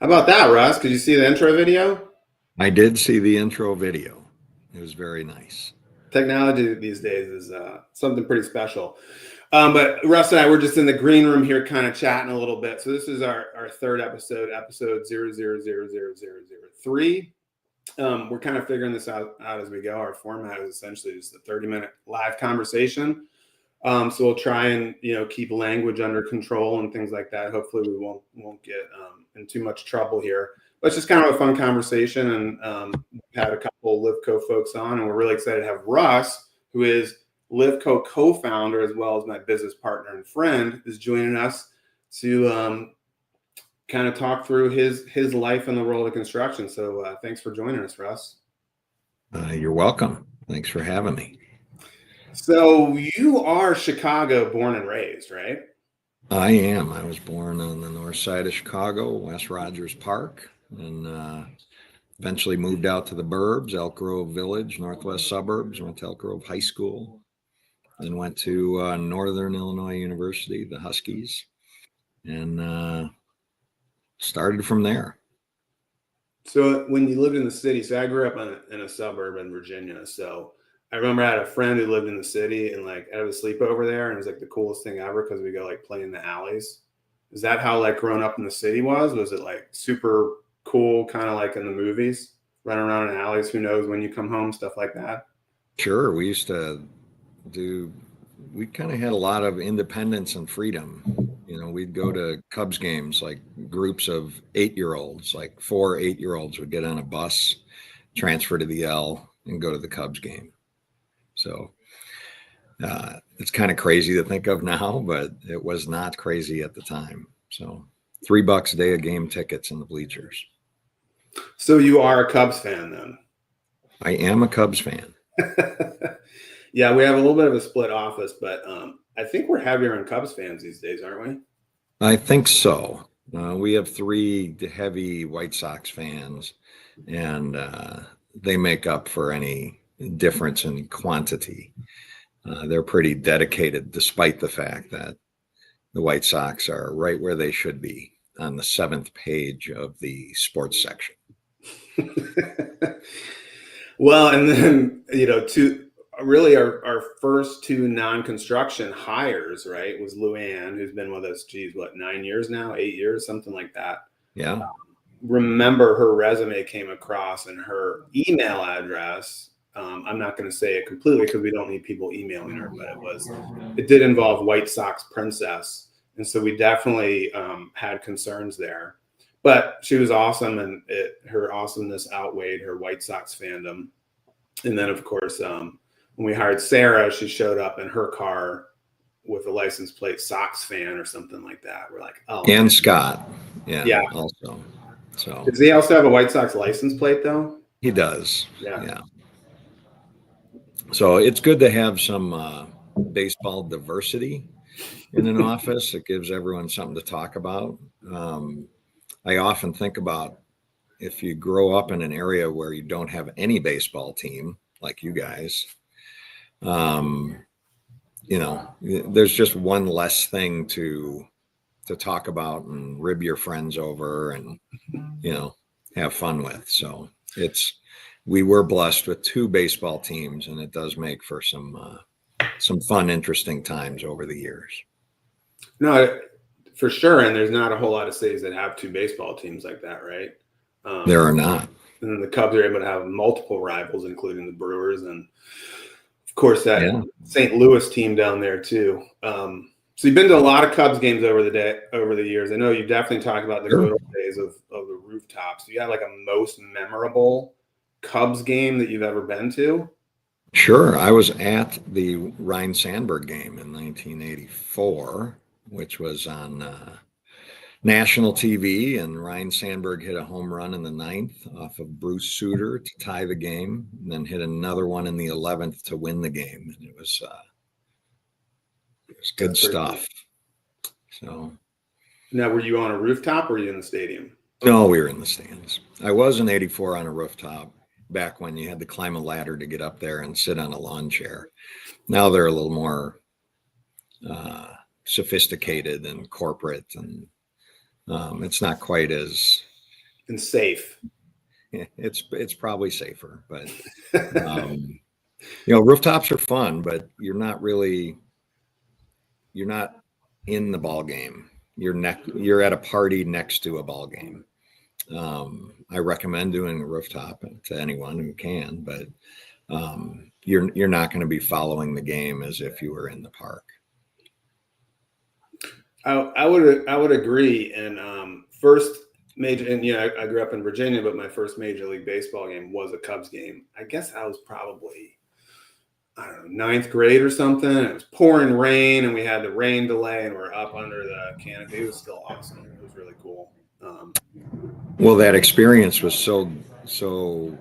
How about that, Russ? Did you see the intro video? I did see the intro video. It was very nice. Technology these days is something pretty special. But Russ and I were just in the green room here kind of chatting a little bit. So this is our third episode 0000003. We're kind of figuring this out as we go. Our format is essentially just a 30-minute live conversation. So we'll try and keep language under control and things like that. Hopefully we won't get in too much trouble here. But it's just kind of a fun conversation, and we've had a couple LivCo folks on, and we're really excited to have Russ, who is LivCo co-founder as well as my business partner and friend, is joining us to kind of talk through his life in the world of construction. So thanks for joining us, Russ. You're welcome. Thanks for having me. So you are Chicago born and raised, right? I am. I was born on the north side of Chicago, West Rogers Park, and eventually moved out to the burbs, Elk Grove Village, northwest suburbs, went to Elk Grove High School, then went to Northern Illinois University, the Huskies, and started from there. So when you lived in the city, so I grew up in a suburb in Virginia, so I remember I had a friend who lived in the city, and like I had a sleepover there, and it was like the coolest thing ever because we go like play in the alleys. Is that how like growing up in the city was? Was it like super cool, kind of like in the movies, running around in alleys? Who knows when you come home, stuff like that? Sure, we used to we kind of had a lot of independence and freedom. We'd go to Cubs games, like groups of 8-year-olds, like 4 8-year-olds would get on a bus, transfer to the L, and go to the Cubs game. So it's kind of crazy to think of now, but it was not crazy at the time. So $3 a day of game tickets in the bleachers. So you are a Cubs fan then? I am a Cubs fan. Yeah, we have a little bit of a split office, but I think we're heavier on Cubs fans these days, aren't we? I think so. We have 3 heavy White Sox fans, and they make up for any difference in quantity. They're pretty dedicated, despite the fact that the White Sox are right where they should be on the 7th page of the sports section. Well, and then, our first 2 non-construction hires, right, was Luann, who's been with us, 9 years now, 8 years, something like that. Yeah. Remember her resume came across and her email address. I'm not going to say it completely because we don't need people emailing her, but it did involve White Sox Princess. And so we definitely had concerns there. But she was awesome, and her awesomeness outweighed her White Sox fandom. And then, of course, when we hired Sarah, she showed up in her car with a license plate Sox fan or something like that. We're like, oh. And Scott. Yeah. Also. So does he also have a White Sox license plate, though? He does. Yeah. So it's good to have some baseball diversity in an office. It gives everyone something to talk about. I often think about if you grow up in an area where you don't have any baseball team, like you guys, there's just one less thing to talk about and rib your friends over and, have fun with. So we were blessed with 2 baseball teams, and it does make for some fun, interesting times over the years. No, for sure. And there's not a whole lot of cities that have 2 baseball teams like that, right? There are not. And then the Cubs are able to have multiple rivals, including the Brewers, and of course that St. Louis team down there too. So you've been to a lot of Cubs games over the years. I know you definitely talked about the good old days of the rooftops. Do you have like a most memorable Cubs game that you've ever been to? Sure. I was at the Ryne Sandberg game in 1984, which was on national TV, and Ryne Sandberg hit a home run in the 9th off of Bruce Sutter to tie the game, and then hit another one in the 11th to win the game. And it was good stuff. So now, were you on a rooftop or were you in the stadium? No, we were in the stands. I was in 84 on a rooftop back when you had to climb a ladder to get up there and sit on a lawn chair. Now they're a little more sophisticated and corporate, and it's not quite as and safe. It's probably safer, but rooftops are fun, but you're not in the ball game. You're at a party next to a ball game. I recommend doing a rooftop to anyone who can, but you're not going to be following the game as if you were in the park. I would agree. And first major, and I grew up in Virginia, but my first Major League Baseball game was a Cubs game. I guess I was probably, I don't know, ninth grade or something. It was pouring rain, and we had the rain delay, and we're up under the canopy. It was still awesome. It was really cool. Well, that experience was so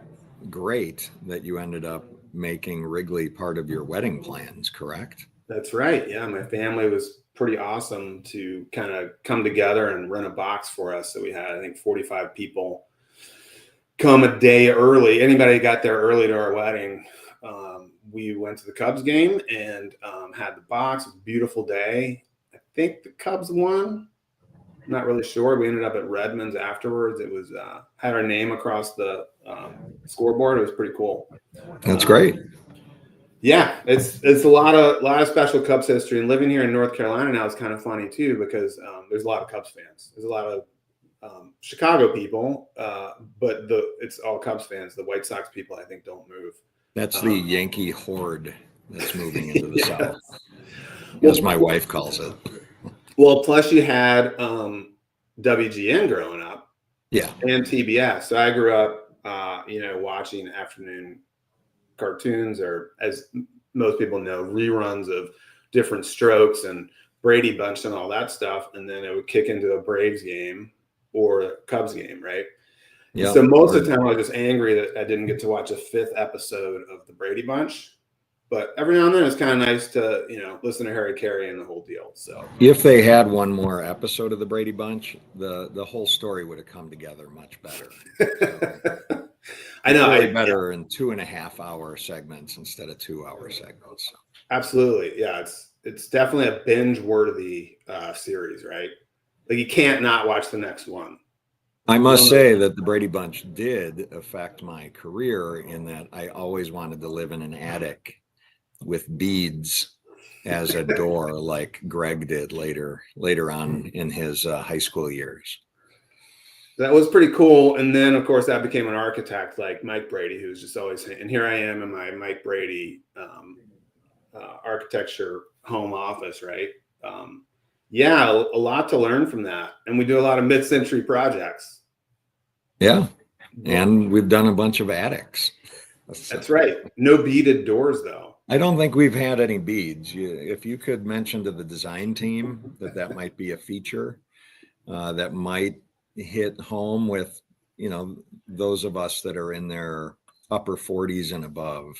great that you ended up making Wrigley part of your wedding plans, correct? That's right. Yeah, my family was pretty awesome to kind of come together and rent a box for us. So we had, I think, 45 people come a day early. Anybody got there early to our wedding. We went to the Cubs game and had the box. Beautiful day. I think the Cubs won. I'm not really sure. We ended up at Redmond's afterwards. It was had our name across the scoreboard. It was pretty cool. That's great. Yeah, it's a lot of special Cubs history, and living here in North Carolina now is kind of funny too, because there's a lot of Cubs fans. There's a lot of Chicago people, but it's all Cubs fans. The White Sox people, I think, don't move. That's the Yankee horde that's moving into the South, as my wife calls it. Well, plus you had WGN growing up, yeah, and TBS. So I grew up, watching afternoon cartoons, or as most people know, reruns of different Strokes and Brady Bunch and all that stuff, and then it would kick into a Braves game or a Cubs game, right? Yeah. So most of the time I was just angry that I didn't get to watch a 5th episode of the Brady Bunch. But every now and then it's kind of nice to, listen to Harry Carey and the whole deal. So if they had one more episode of the Brady Bunch, the whole story would have come together much better. So, I know. Really better in 2.5-hour segments instead of 2-hour segments. So. Absolutely. Yeah. It's definitely a binge worthy series, right? Like you can't not watch the next one. I must say that the Brady Bunch did affect my career in that I always wanted to live in an attic with beads as a door, like Greg did later on in his high school years. That was pretty cool. And then, of course, that became an architect like Mike Brady, who's just always, and here I am in my Mike Brady architecture home office, right? Yeah, a lot to learn from that. And we do a lot of mid-century projects. Yeah. And we've done a bunch of attics. That's right. No beaded doors, though. I don't think we've had any beads. If you could mention to the design team that might be a feature that might hit home with, those of us that are in their upper 40s and above.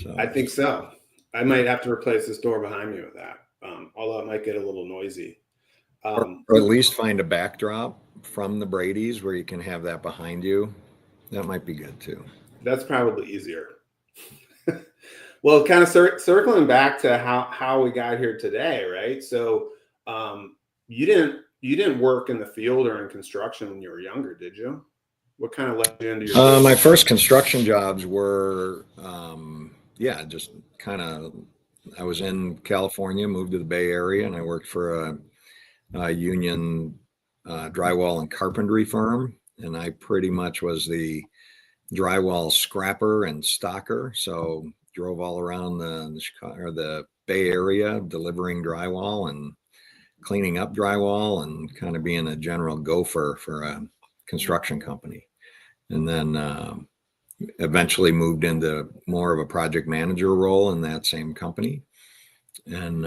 So I think so. I might have to replace this door behind me with that, although it might get a little noisy. Or at least find a backdrop from the Brady's where you can have that behind you. That might be good too. That's probably easier. Well, kind of circling back to how we got here today, right? So you didn't work in the field or in construction when you were younger, did you? What kind of led you into your my first construction jobs were just kind of, I was in California, moved to the Bay Area, and I worked for a union drywall and carpentry firm, and I pretty much was the drywall scrapper and stocker. So drove all around the Bay Area delivering drywall and cleaning up drywall and kind of being a general gopher for a construction company. And then eventually moved into more of a project manager role in that same company. And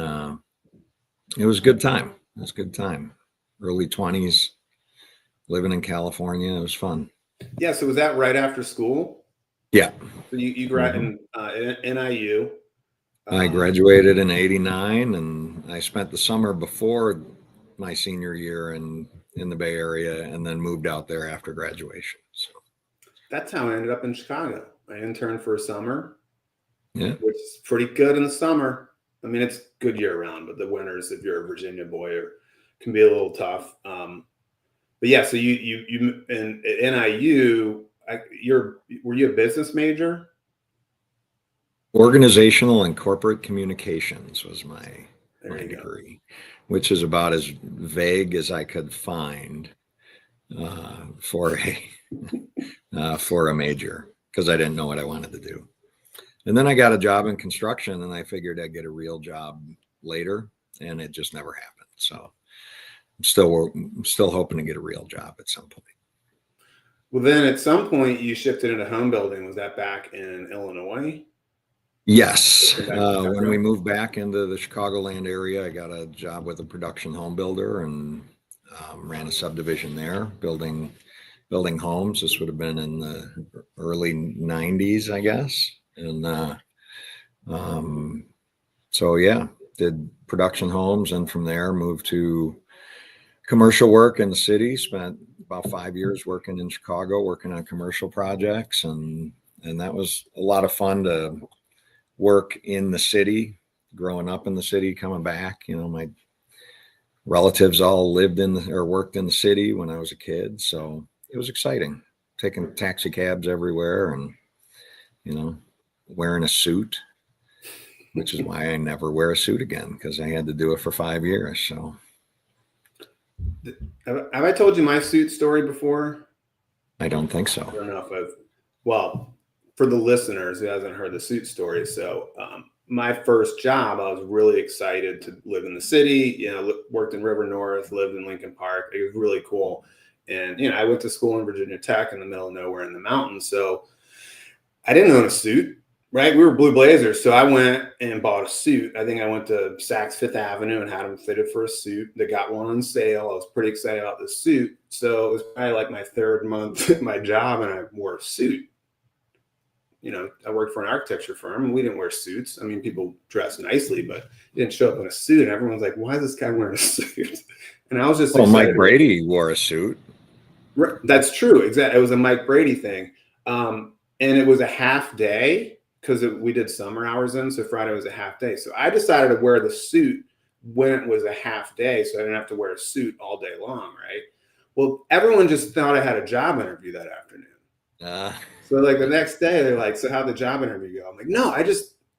it was a good time. It was a good time. Early 20s, living in California. It was fun. Yeah. So was that right after school? Yeah. So you graduated in NIU. I graduated in '89, and I spent the summer before my senior year in the Bay Area, and then moved out there after graduation. So that's how I ended up in Chicago. I interned for a summer, which is pretty good in the summer. I mean, it's good year round, but the winters, if you're a Virginia boy, can be a little tough. But but yeah, so you in at NIU, were you a business major? Organizational and corporate communications was my There you go. degree, which is about as vague as I could find for a major, because I didn't know what I wanted to do. And then I got a job in construction, and I figured I'd get a real job later, and it just never happened. So I'm still hoping to get a real job at some point. Well, then at some point you shifted into home building. Was that back in Illinois? Yes. When we moved back into the Chicagoland area, I got a job with a production home builder and ran a subdivision there, building homes. This would have been in the early 90s, I guess. And so, yeah, did production homes, and from there moved to commercial work in the city. Spent about 5 years working in Chicago, working on commercial projects. And that was a lot of fun to work in the city, growing up in the city, coming back. My relatives all lived or worked in the city when I was a kid. So it was exciting, taking taxi cabs everywhere and, wearing a suit, which is why I never wear a suit again, because I had to do it for 5 years. So. Have I told you my suit story before? I don't think so. I don't know if well, for the listeners who hasn't heard the suit story. So my first job, I was really excited to live in the city, worked in River North, lived in Lincoln Park. It was really cool. And, I went to school in Virginia Tech in the middle of nowhere in the mountains. So I didn't own a suit, right? We were Blue Blazers. So I went and bought a suit. I think I went to Saks Fifth Avenue and had them fitted for a suit. They got one on sale. I was pretty excited about the suit. So it was probably like my third month at my job, and I wore a suit. I worked for an architecture firm, and we didn't wear suits. I mean, people dress nicely, but you didn't show up in a suit. And everyone's like, why is this guy wearing a suit? And I was just Well, Mike Brady wore a suit. That's true. Exactly. It was a Mike Brady thing. And it was a half day because we did summer hours then. So Friday was a half day. So I decided to wear the suit when it was a half day, so I didn't have to wear a suit all day long, right? Well, everyone just thought I had a job interview that afternoon. So like the next day, they're like, so how'd the job interview go? I'm like, no,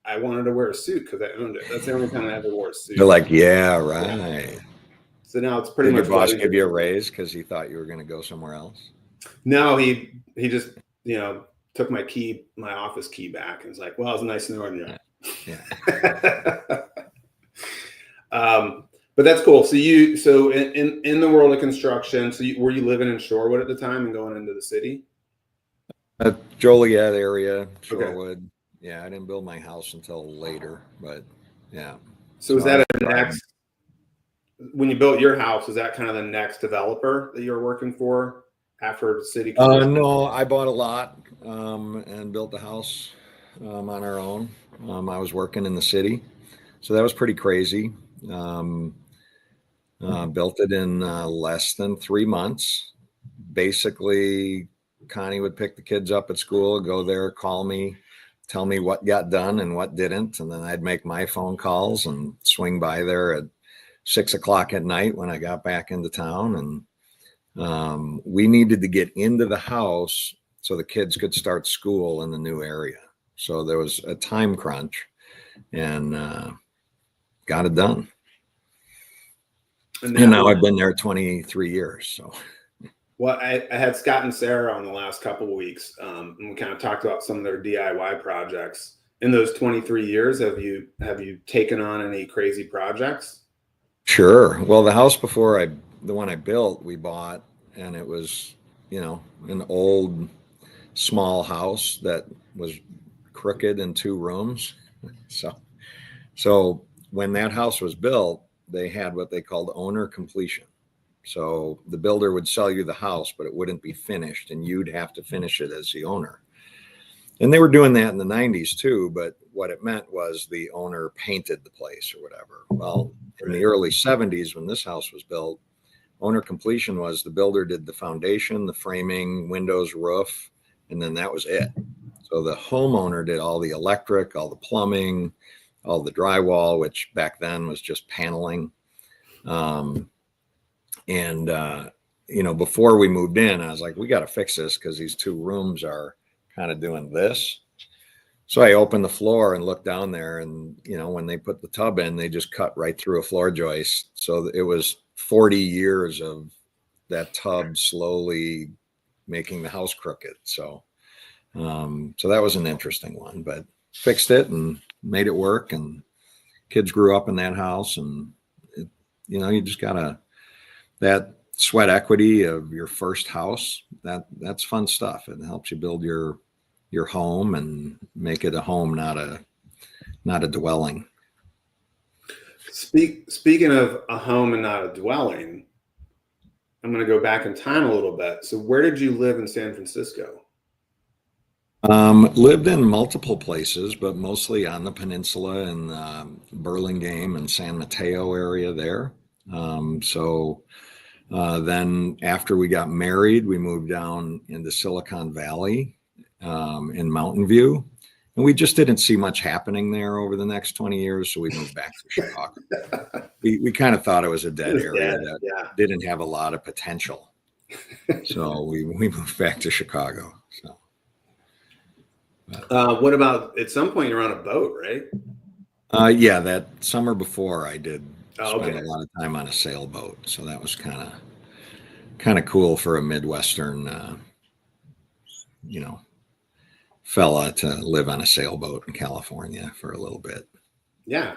I wanted to wear a suit because I owned it. That's the only time I ever wore a suit. They're like, yeah, right. Yeah. So now it's pretty much. Did your boss give you a raise because he thought you were going to go somewhere else? No, he just, took my office key back and was like, well, it was nice knowing you. Yeah. But that's cool. So in the world of construction, were you living in Shorewood at the time and going into the city? Joliet area, Shorewood. Okay. Yeah, I didn't build my house until later, but yeah. So was that when you built your house, was that kind of the next developer that you were working for after the city? No, I bought a lot and built the house on our own. I was working in the city, so that was pretty crazy. Built it in less than 3 months. Basically, Connie would pick the kids up at school, go there, call me, tell me what got done and what didn't. And then I'd make my phone calls and swing by there at 6 o'clock at night when I got back into town. And we needed to get into the house so the kids could start school in the new area. So there was a time crunch, and got it done. And now I've been there 23 years. So. Well, I had Scott and Sarah on the last couple of weeks, and we kind of talked about some of their DIY projects. In those 23 years, have you taken on any crazy projects? Sure. Well, the house before the one I built, we bought, and it was, an old small house that was crooked in 2 rooms. So when that house was built, they had what they called owner completion. So the builder would sell you the house, but it wouldn't be finished, and you'd have to finish it as the owner. And they were doing that in the 90s too, but what it meant was the owner painted the place or whatever. Well, in the early 70s, when this house was built, owner completion was the builder did the foundation, the framing, windows, roof, and then that was it. So the homeowner did all the electric, all the plumbing, all the drywall, which back then was just paneling. And before we moved in, I was like, we got to fix this because these 2 rooms are kind of doing this. So I opened the floor and looked down there, and when they put the tub in, they just cut right through a floor joist. So it was 40 years of that tub slowly making the house crooked. So that was an interesting one, but fixed it and made it work, and kids grew up in that house, and you just gotta, that sweat equity of your first house, that's fun stuff. It helps you build your home and make it a home, not a dwelling. Speaking of a home and not a dwelling, I'm going to go back in time a little bit. So where did you live in San Francisco? Lived in multiple places, but mostly on the peninsula in Burlingame and San Mateo area there. Then after we got married, we moved down into Silicon Valley in Mountain View. And we just didn't see much happening there over the next 20 years. So we moved back to Chicago. We kind of thought it was a dead area that didn't have a lot of potential. So we moved back to Chicago. So. What about, at some point you're on a boat, right? Yeah, that summer before I did spend a lot of time on a sailboat. So that was kind of cool for a Midwestern, fella to live on a sailboat in California for a little bit. Yeah.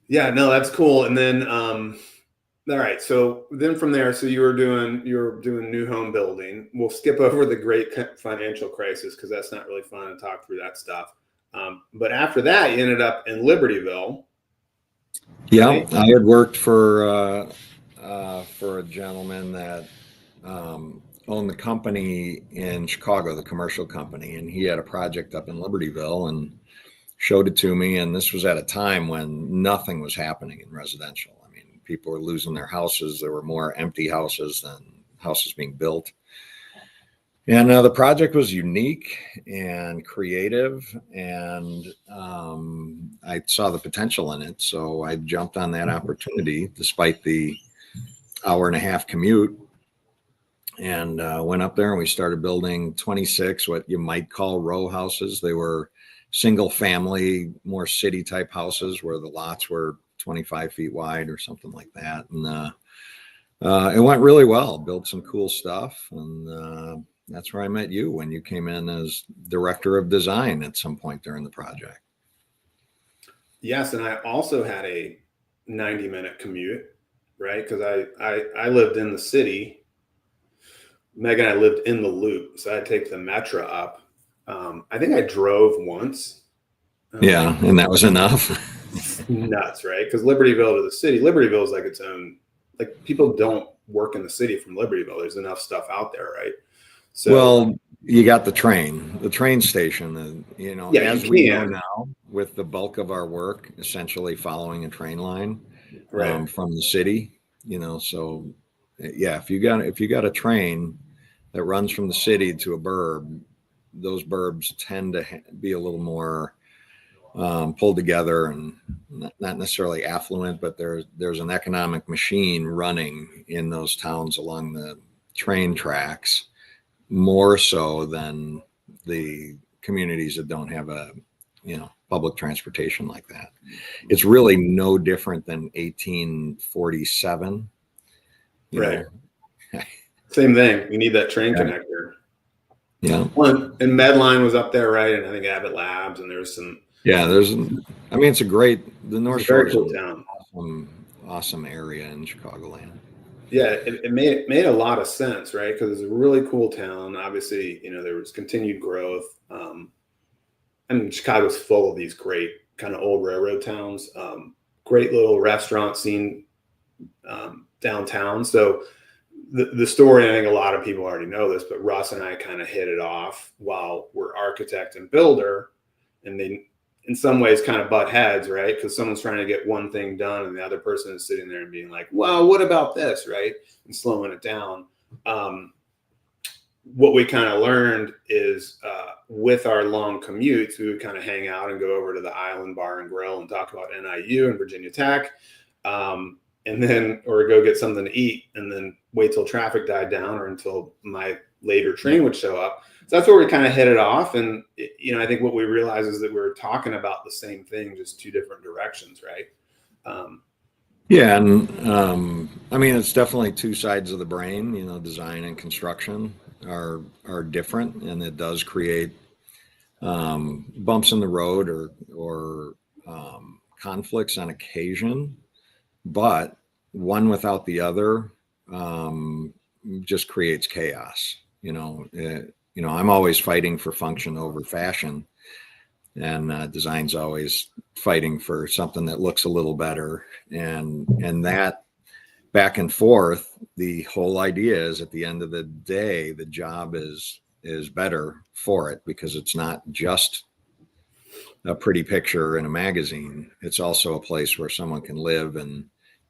Yeah, no, that's cool. And then, all right. So then from there, so you were doing new home building. We'll skip over the great financial crisis because that's not really fun to talk through that stuff. But after that, you ended up in Libertyville. Yeah, right? I had worked for a gentleman that owned the company in Chicago, the commercial company, and he had a project up in Libertyville and showed it to me. And this was at a time when nothing was happening in residential. I mean, people were losing their houses. There were more empty houses than houses being built. And the project was unique and creative, and I saw the potential in it. So I jumped on that opportunity despite the 1.5-hour commute, and went up there and we started building 26 what you might call row houses. They were single family, more city type houses where the lots were 25 feet wide or something like that. And it went really well, built some cool stuff. And that's where I met you when you came in as director of design at some point during the project. Yes. And I also had a 90-minute commute, right? Because I lived in the city. Meg and I lived in the Loop. So I'd take the Metro up. I think I drove once. Yeah, and that was enough. Nuts, right? Because Libertyville to the city, Libertyville is like its own, like people don't work in the city from Libertyville. There's enough stuff out there, right? So, well, you got the train station, and as we know now, with the bulk of our work essentially following a train line from the city, so yeah, if you got a train that runs from the city to a burb, those burbs tend to be a little more pulled together and not necessarily affluent, but there's an economic machine running in those towns along the train tracks, more so than the communities that don't have a public transportation like that. It's really no different than 1847. Right. Same thing. You need that train connector. Yeah. One, and Medline was up there, right? And I think Abbott Labs, and there's some. Yeah, it's a great, the North Shore is a cool town. Awesome area in Chicagoland. Yeah, it made a lot of sense, right? Because it's a really cool town. Obviously, there was continued growth. And Chicago's full of these great kind of old railroad towns. Great little restaurant scene downtown. So the story, I think a lot of people already know this, but Russ and I kind of hit it off while we're architect and builder, and they in some ways kind of butt heads, right? Because someone's trying to get one thing done and the other person is sitting there and being like, well, what about this, right? And slowing it down. What we kind of learned is with our long commutes, we would kind of hang out and go over to the Island Bar and Grill and talk about NIU and Virginia Tech. and then, or go get something to eat and then wait till traffic died down or until my later train would show up. So that's where we kind of hit it off. And, I think what we realized is that we were talking about the same thing, just two different directions, right? Yeah, and I mean, it's definitely two sides of the brain. Design and construction are different, and it does create bumps in the road or conflicts on occasion. But one without the other just creates chaos. I'm always fighting for function over fashion, and design's always fighting for something that looks a little better, and that back and forth. The whole idea is, at the end of the day, the job is better for it, because it's not just a pretty picture in a magazine. It's also a place where someone can live and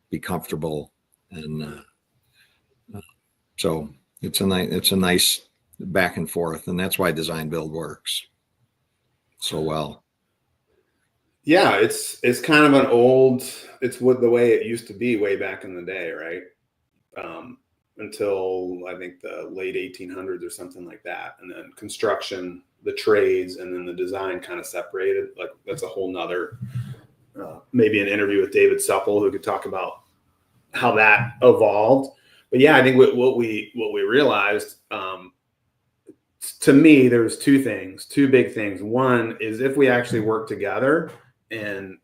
be comfortable, and so it's a nice back and forth, and that's why design build works so well. Yeah, it's kind of it's the way it used to be way back in the day, right? Until I think the late 1800s or something like that. And then construction, the trades, and then the design kind of separated. Like, that's a whole nother, maybe an interview with David Supple, who could talk about how that evolved. But yeah, I think what we realized, to me, there's two big things. One is, if we actually work together and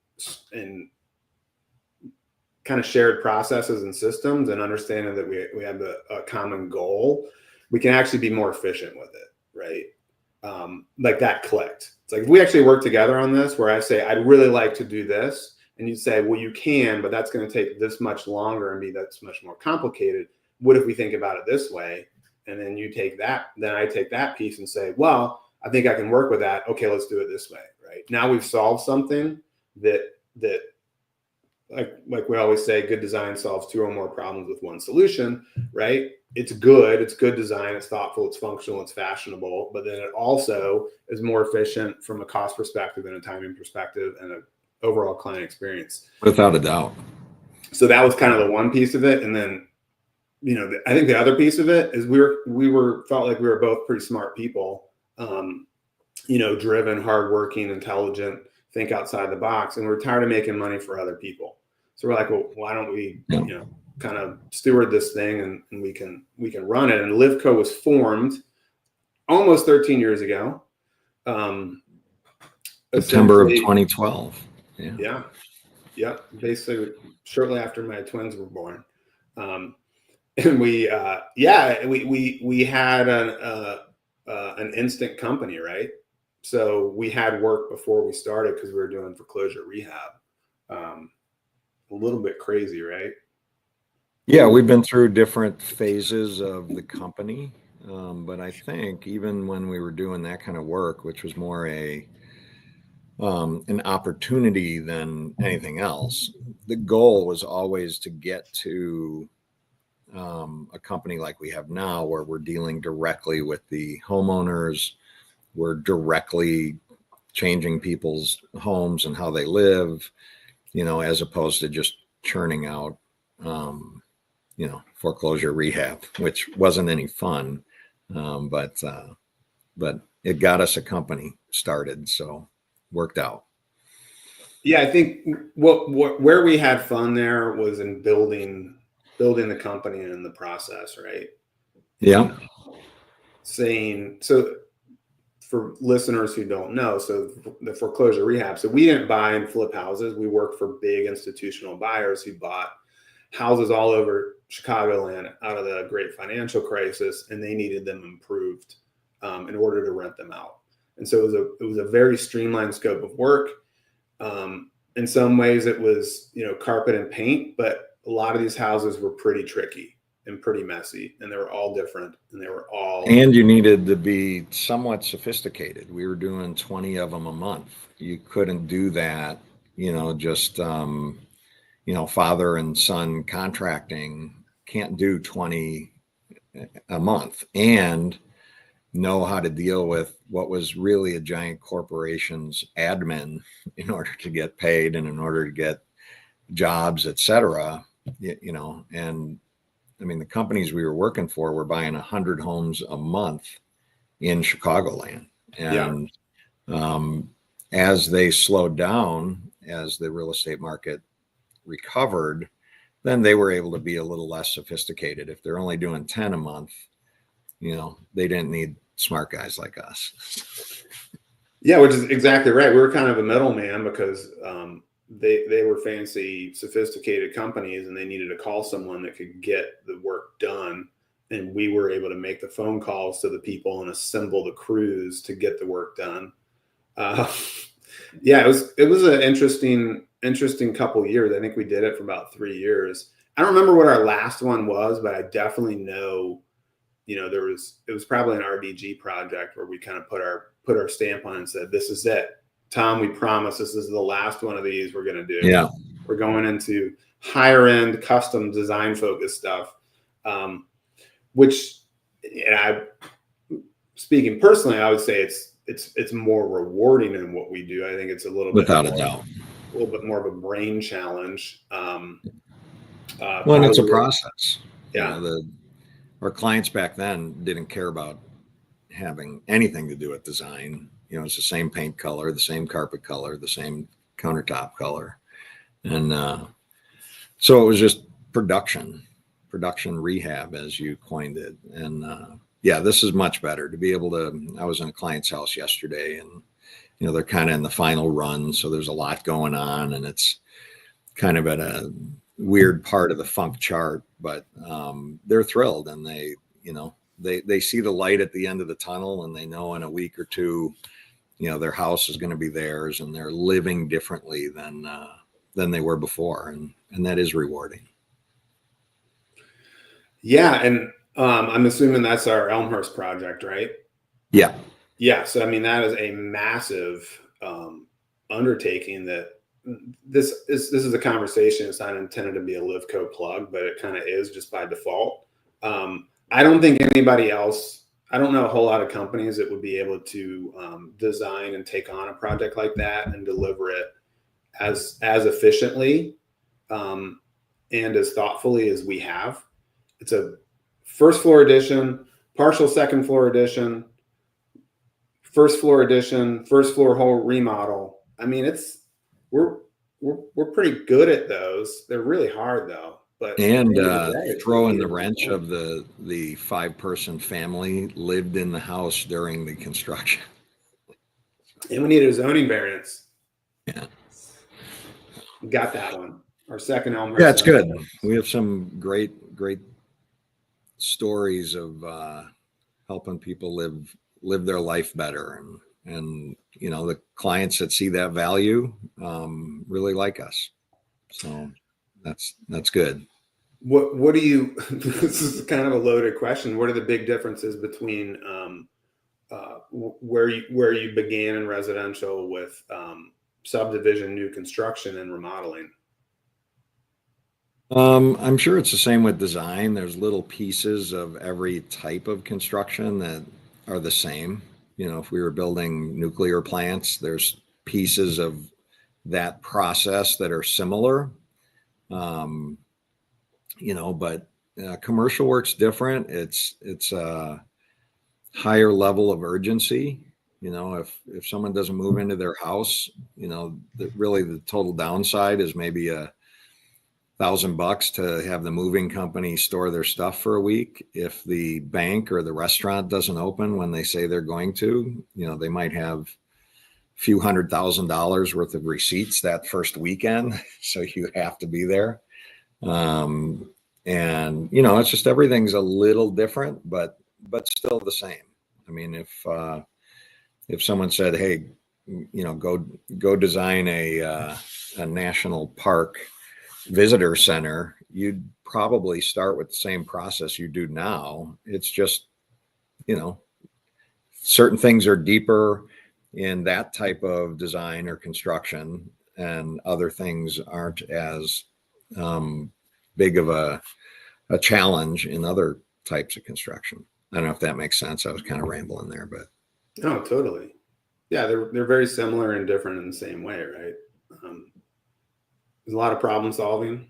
kind of shared processes and systems, and understanding that we have a common goal, we can actually be more efficient with it, right? Like, that clicked. It's like, if we actually work together on this, where I say, I'd really like to do this, and you say, well, you can, but that's going to take this much longer and be that's much more complicated. What if we think about it this way? And then you take that, then I take that piece and say, well, I think I can work with that. Okay, let's do it this way, right? Now we've solved something that like we always say, good design solves two or more problems with one solution, right? It's good design, it's thoughtful, it's functional, it's fashionable, but then it also is more efficient from a cost perspective and a timing perspective and an overall client experience. Without a doubt. So that was kind of the one piece of it. And then, I think the other piece of it is we felt like we were both pretty smart people, driven, hardworking, intelligent, think outside the box, and we're tired of making money for other people. So we're like, well, why don't we, kind of steward this thing, and we can run it. And LivCo was formed almost 13 years ago. September of 2012. Yeah. Basically, shortly after my twins were born. And we had an instant company, right? So we had work before we started, because we were doing foreclosure rehab. A little bit crazy, right? Yeah, we've been through different phases of the company, but I think even when we were doing that kind of work, which was more an opportunity than anything else, the goal was always to get to a company like we have now, where we're dealing directly with the homeowners. We're directly changing people's homes and how they live, as opposed to just churning out, foreclosure rehab, which wasn't any fun. But it got us a company started, so worked out. Yeah, I think where we had fun there was in building the company and in the process, right? Yeah. So for listeners who don't know, so the foreclosure rehab, so we didn't buy and flip houses. We worked for big institutional buyers who bought houses all over Chicagoland out of the great financial crisis, and they needed them improved in order to rent them out. And so it was a very streamlined scope of work. In some ways it was, carpet and paint, but a lot of these houses were pretty tricky and pretty messy, and they were all different, and and you needed to be somewhat sophisticated. We were doing 20 of them a month. You couldn't do that, just father and son contracting can't do 20 a month and know how to deal with what was really a giant corporation's admin in order to get paid and in order to get jobs, etc. you know, and I mean, the companies we were working for were buying 100 homes a month in Chicagoland. Yeah. And as they slowed down, as the real estate market recovered, then they were able to be a little less sophisticated. If they're only doing 10 a month, you know, they didn't need smart guys like us. Yeah, which is exactly right. We were kind of a middleman because they were fancy, sophisticated companies, and they needed to call someone that could get the work done, and we were able to make the phone calls to the people and assemble the crews to get the work done. Yeah, it was an interesting couple of years. I think we did it for about 3 years. I don't remember what our last one was, but I definitely know, you know, it was probably an RBG project where we kind of put our stamp on it and said, this is it. Tom, we promise this is the last one of these we're going to do. Yeah. We're going into higher end custom design focused stuff. Which, and speaking personally, I would say it's more rewarding than what we do. I think it's a little Without bit a doubt. A little bit more of a brain challenge. Well, and it's a process. Yeah. You know, our clients back then didn't care about having anything to do with design. You know, it's the same paint color, the same carpet color, the same countertop color. And so it was just production rehab, as you coined it. And yeah, this is much better to be able to. I was in a client's house yesterday, and you know, they're kind of in the final run, so there's a lot going on, and it's kind of at a weird part of the funk chart, but they're thrilled, and they, you know, they see the light at the end of the tunnel, and they know in a week or two, you know, their house is going to be theirs, and they're living differently than they were before, and that is rewarding. Yeah, and I'm assuming that's our Elmhurst project, right? Yeah. Yeah. So I mean, that is a massive undertaking. That this is a conversation. It's not intended to be a LivCo plug, but it kind of is just by default. I don't think anybody else. I don't know a whole lot of companies that would be able to design and take on a project like that and deliver it as efficiently and as thoughtfully as we have. It's a first floor addition, partial second floor addition, first floor addition, first floor whole remodel. I mean, we're pretty good at those. They're really hard though. But and throw in the wrench of the 5-person family lived in the house during the construction. And we needed a zoning variance. Yeah, got that one. Our second Elmhurst. Yeah, it's good. We have some great stories of helping people live their life better, and you know, the clients that see that value really like us. So that's good. What do you? This is kind of a loaded question. What are the big differences between where you began in residential with subdivision, new construction, and remodeling? I'm sure it's the same with design. There's little pieces of every type of construction that are the same. You know, if we were building nuclear plants, there's pieces of that process that are similar. You know, but commercial work's different. It's a higher level of urgency. You know, if someone doesn't move into their house, you know, really the total downside is maybe $1,000 to have the moving company store their stuff for a week. If the bank or the restaurant doesn't open when they say they're going to, you know, they might have a few $100,000 worth of receipts that first weekend. So you have to be there. And you know, it's just, everything's a little different, but still the same. I mean, if someone said, hey, you know, go design a national park visitor center, you'd probably start with the same process you do now. It's just, you know, certain things are deeper in that type of design or construction, and other things aren't as big of a challenge in other types of construction. I don't know if that makes sense. I was kind of rambling there, but Oh, totally. Yeah, they're very similar and different in the same way, right? There's a lot of problem solving.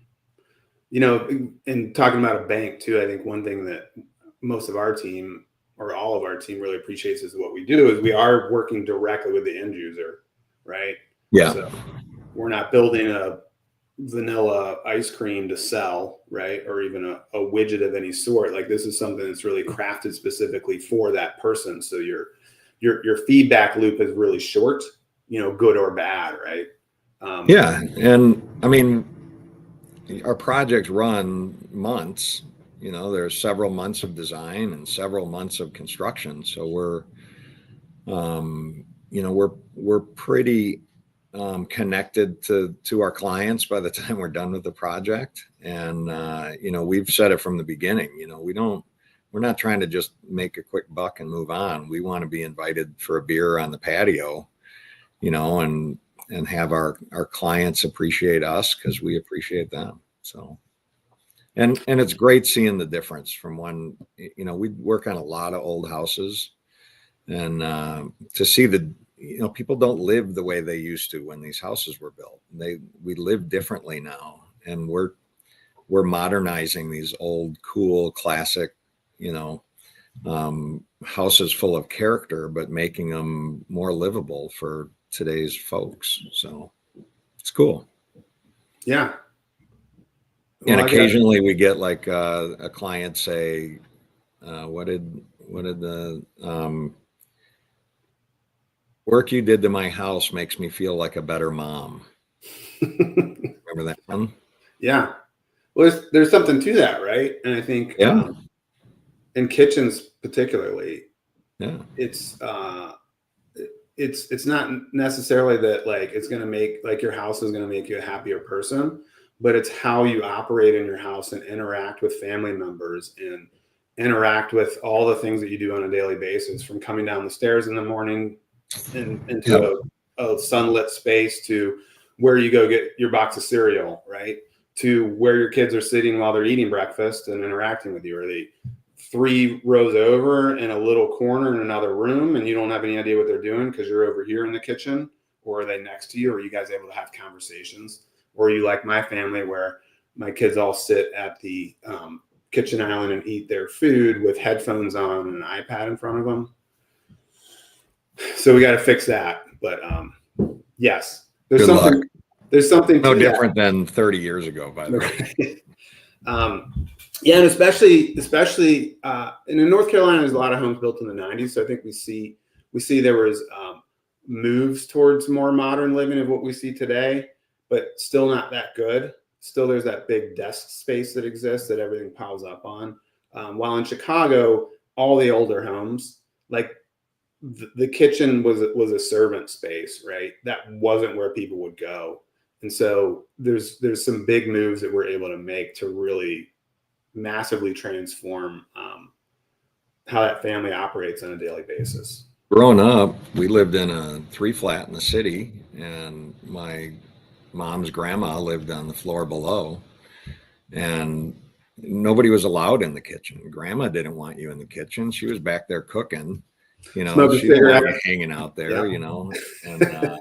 you know, and talking about a bank too, I think one thing that most of our team or all of our team really appreciates is what we do is we are working directly with the end user, right? Yeah. So we're not building a vanilla ice cream to sell, right? Or even a widget of any sort. Like this is something that's really crafted specifically for that person. So your feedback loop is really short, you know, good or bad, right? Yeah. And I mean, our projects run months, you know, there's several months of design and several months of construction. So you know, we're pretty connected to our clients by the time we're done with the project. And you know, we've said it from the beginning, you know, we're not trying to just make a quick buck and move on. We want to be invited for a beer on the patio, you know, and have our clients appreciate us because we appreciate them. So and it's great seeing the difference from when, you know, we work on a lot of old houses, and to see the, you know, people don't live the way they used to when these houses were built. We live differently now, and we're modernizing these old, cool, classic, you know, houses full of character, but making them more livable for today's folks. So it's cool. Yeah. And Well, occasionally we get like a client say, what did the work you did to my house makes me feel like a better mom. Remember that one? Yeah. Well, there's something to that, right? And I think Yeah. in kitchens particularly, Yeah. It's not necessarily that like it's going to make like your house is going to make you a happier person, but it's how you operate in your house and interact with family members and interact with all the things that you do on a daily basis, from coming down the stairs in the morning and Yep. into a sunlit space to where you go get your box of cereal, right? To where your kids are sitting while they're eating breakfast and interacting with you. Are they 3 rows over in a little corner in another room and you don't have any idea what they're doing because you're over here in the kitchen? Or are they next to you? Or are you guys able to have conversations? Or are you like my family where my kids all sit at the kitchen island and eat their food with headphones on and an iPad in front of them? So we got to fix that. But yes, there's Good luck. something. There's something No to different than 30 years ago, by the way. Yeah, and especially and in North Carolina, there's a lot of homes built in the '90s. So I think we see there was moves towards more modern living of what we see today, but still not that good. Still, there's that big desk space that exists that everything piles up on. While in Chicago, all the older homes, like the kitchen was a servant space, right? That wasn't where people would go. And so there's some big moves that we're able to make to really massively transform how that family operates on a daily basis. Growing up, we lived in a 3-flat in the city, and my mom's grandma lived on the floor below, and nobody was allowed in the kitchen. Grandma didn't want you in the kitchen. She was back there cooking. You know, Smoke a she didn't want cigarette. you hanging out there, Yeah. you know, and there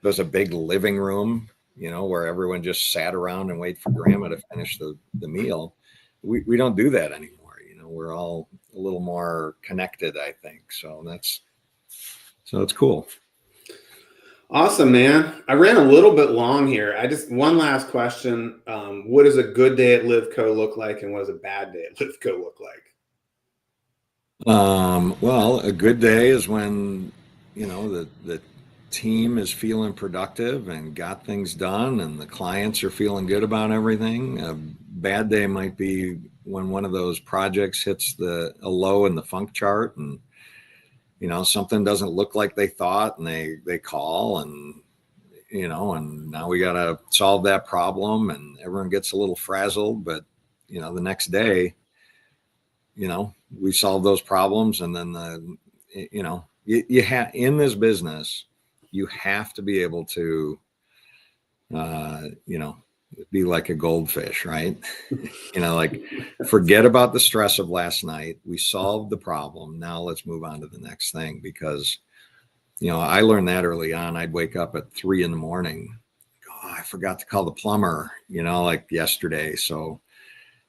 was a big living room, you know, where everyone just sat around and wait for grandma to finish the meal. We don't do that anymore. You know, we're all a little more connected, I think. So it's cool. Awesome, man. I ran a little bit long here. One last question. What does a good day at LivCo look like, and what does a bad day at LivCo look like? Well, a good day is when, you know, the team is feeling productive and got things done and the clients are feeling good about everything. A bad day might be when one of those projects hits a low in the funk chart, and, you know, something doesn't look like they thought, and they call, and, you know, and now we got to solve that problem, and everyone gets a little frazzled, but, you know, the next day, you know, we solve those problems. And then you know, you have, in this business, you have to be able to, you know, be like a goldfish, right? You know, like, forget about the stress of last night. We solved the problem. Now let's move on to the next thing. Because, you know, I learned that early on. I'd wake up at 3 a.m. Oh, I forgot to call the plumber, you know, like yesterday. So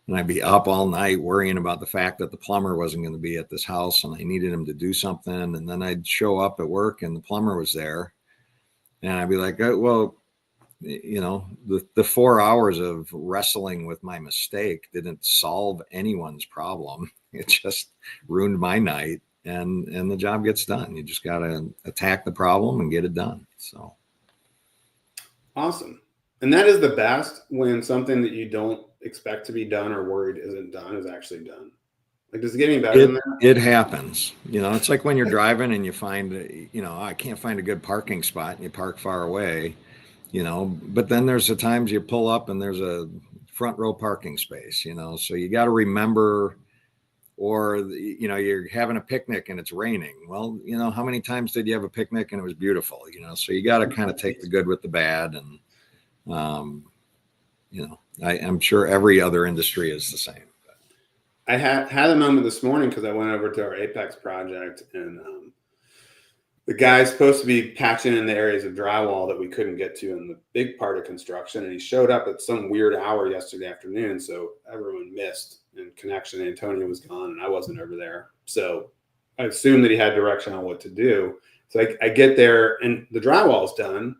And I'd be up all night worrying about the fact that the plumber wasn't going to be at this house and I needed him to do something. And then I'd show up at work and the plumber was there. And I'd be like, oh, well, the 4 hours of wrestling with my mistake didn't solve anyone's problem. It just ruined my night, and the job gets done. You just got to attack the problem and get it done. So awesome. And that is the best, when something that you don't expect to be done or worried isn't done is actually done. Like, does it get any better than that? It happens. It's like when you're driving and you find, I can't find a good parking spot and you park far away, but then there's the times you pull up and there's a front row parking space, so you got to remember. Or, you're having a picnic and it's raining. Well, how many times did you have a picnic and it was beautiful, so you got to kind of take the good with the bad. And, I'm sure every other industry is the same. I had a moment this morning because I went over to our Apex project, and the guy's supposed to be patching in the areas of drywall that we couldn't get to in the big part of construction. And he showed up at some weird hour yesterday afternoon. So everyone missed and connection. Antonio was gone and I wasn't over there. So I assumed that he had direction on what to do. So I get there and the drywall's done,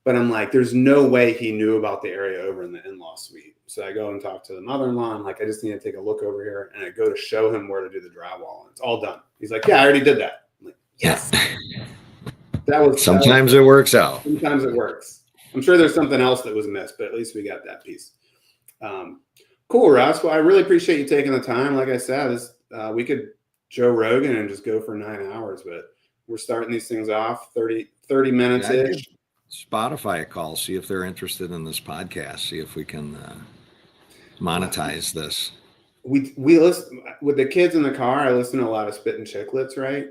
but I'm like, there's no way he knew about the area over in the in-law suite. So I go and talk to the mother-in-law. I'm like, I just need to take a look over here. And I go to show him where to do the drywall. And it's all done. He's like, yeah, I already did that. I'm like, yes. Sometimes it works out. Sometimes it works. I'm sure there's something else that was missed, but at least we got that piece. Cool, Russ. Well, I really appreciate you taking the time. Like I said, we could Joe Rogan and just go for 9 hours, but we're starting these things off 30 minutes-ish. Spotify a call, see if they're interested in this podcast, see if we can monetize this. We listen with the kids in the car. I listen to a lot of Spit and Chicklets, right?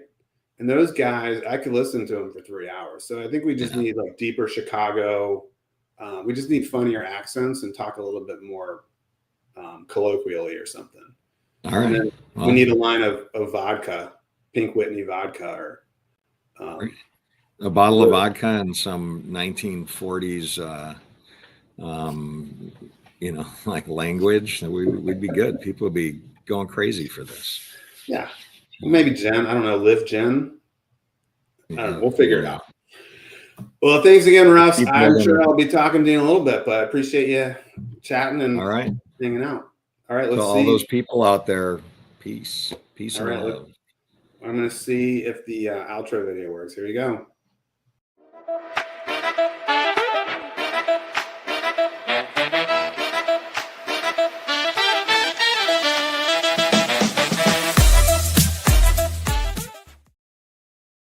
And those guys, I could listen to them for 3 hours. So I think we just need like deeper Chicago. We just need funnier accents and talk a little bit more colloquially or something. All right. And then we need a line of vodka, Pink Whitney vodka, or a bottle of vodka and some 1940s, like language. We'd be good. People would be going crazy for this. Yeah. Maybe gin. I don't know. Live gin. I don't know. We'll figure it out. Well, thanks again, Russ. I'm sure I'll be talking to you in a little bit, but I appreciate you chatting and hanging out. All right. Let's see. All those people out there, peace and love. I'm going to see if the outro video works. Here we go.